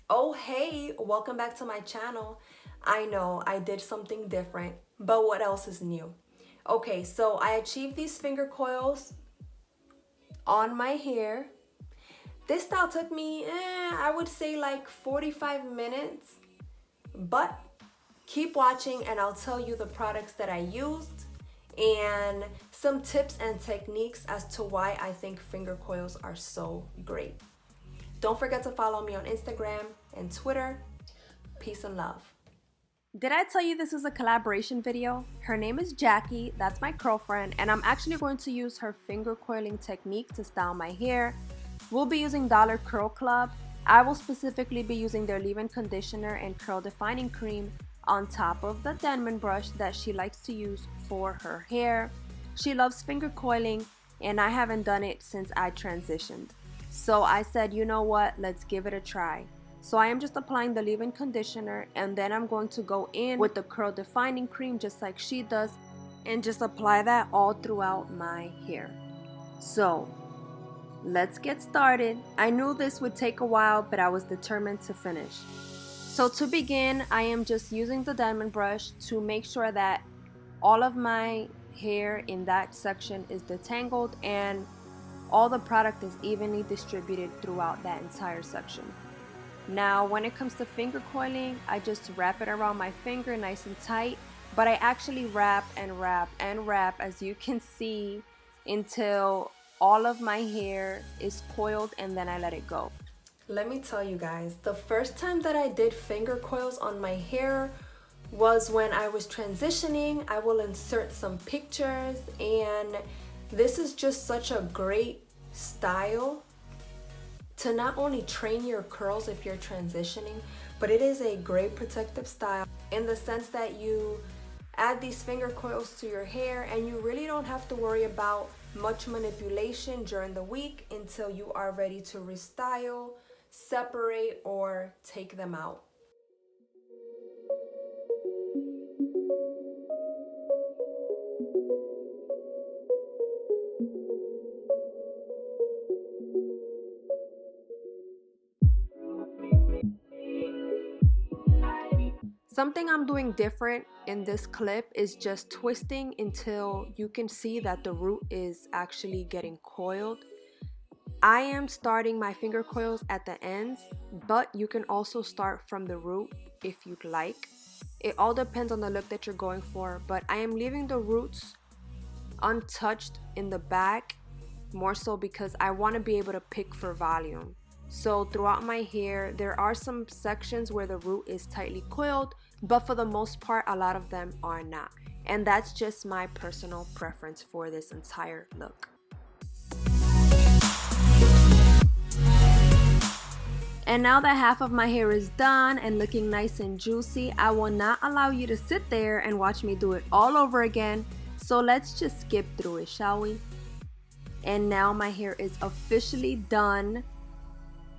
Oh hey, welcome back to my channel. I know I did something different, but what else is new? Okay, so I achieved these finger coils on my hair. This style took me, I would say like 45 minutes, but keep watching and I'll tell you the products that I used and some tips and techniques as to why I think finger coils are so great. Don't forget to follow me on Instagram and Twitter. Peace and love. Did I tell you this was a collaboration video? Her name is Jackie, that's my girlfriend, and I'm actually going to use her finger coiling technique to style my hair. We'll be using Dollarcurlclub. I will specifically be using their leave-in conditioner and curl defining cream on top of the Denman brush that she likes to use for her hair. She loves finger coiling, and I haven't done it since I transitioned. So I said, you know what, let's give it a try. So I am just applying the leave-in conditioner and then I'm going to go in with the curl defining cream just like she does and just apply that all throughout my hair. So let's get started. I knew this would take a while, but I was determined to finish. So to begin, I am just using the diamond brush to make sure that all of my hair in that section is detangled and all the product is evenly distributed throughout that entire section. Now, when it comes to finger coiling, I just wrap it around my finger nice and tight, but I actually wrap and wrap and wrap, as you can see, until all of my hair is coiled and then I let it go. Let me tell you guys, the first time that I did finger coils on my hair was when I was transitioning. I will insert some pictures, and this is just such a great style to not only train your curls if you're transitioning, but it is a great protective style in the sense that you add these finger coils to your hair and you really don't have to worry about much manipulation during the week until you are ready to restyle, separate, or take them out. Something I'm doing different in this clip is just twisting until you can see that the root is actually getting coiled. I am starting my finger coils at the ends, but you can also start from the root if you'd like. It all depends on the look that you're going for, but I am leaving the roots untouched in the back, more so because I want to be able to pick for volume. So throughout my hair, there are some sections where the root is tightly coiled, but for the most part, a lot of them are not. And that's just my personal preference for this entire look. And now that half of my hair is done and looking nice and juicy, I will not allow you to sit there and watch me do it all over again. So let's just skip through it, shall we? And now my hair is officially done.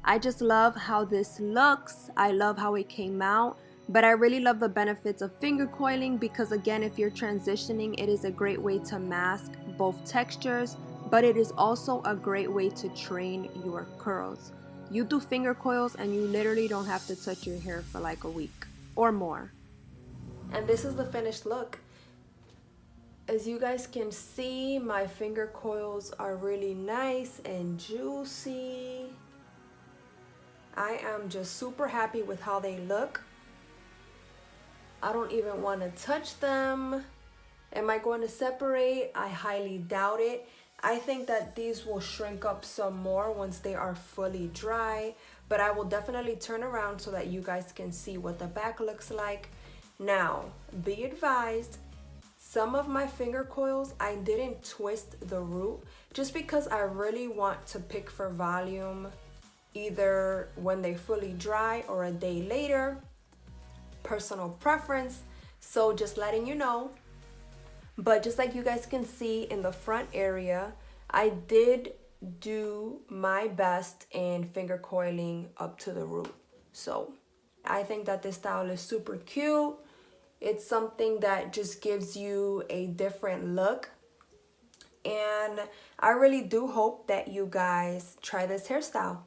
I just love how this looks. I love how it came out. But I really love the benefits of finger coiling because, again, if you're transitioning, it is a great way to mask both textures, but it is also a great way to train your curls. You do finger coils and you literally don't have to touch your hair for like a week or more. And this is the finished look. As you guys can see, my finger coils are really nice and juicy. I am just super happy with how they look. I don't even want to touch them. Am I going to separate? I highly doubt it. I think that these will shrink up some more once they are fully dry, but I will definitely turn around so that you guys can see what the back looks like. Now, be advised, some of my finger coils, I didn't twist the root just because I really want to pick for volume either when they fully dry or a day later. Personal preference, so just letting you know. But just like you guys can see in the front area, I did do my best in finger coiling up to the root. So I think that this style is super cute. It's something that just gives you a different look, and I really do hope that you guys try this hairstyle.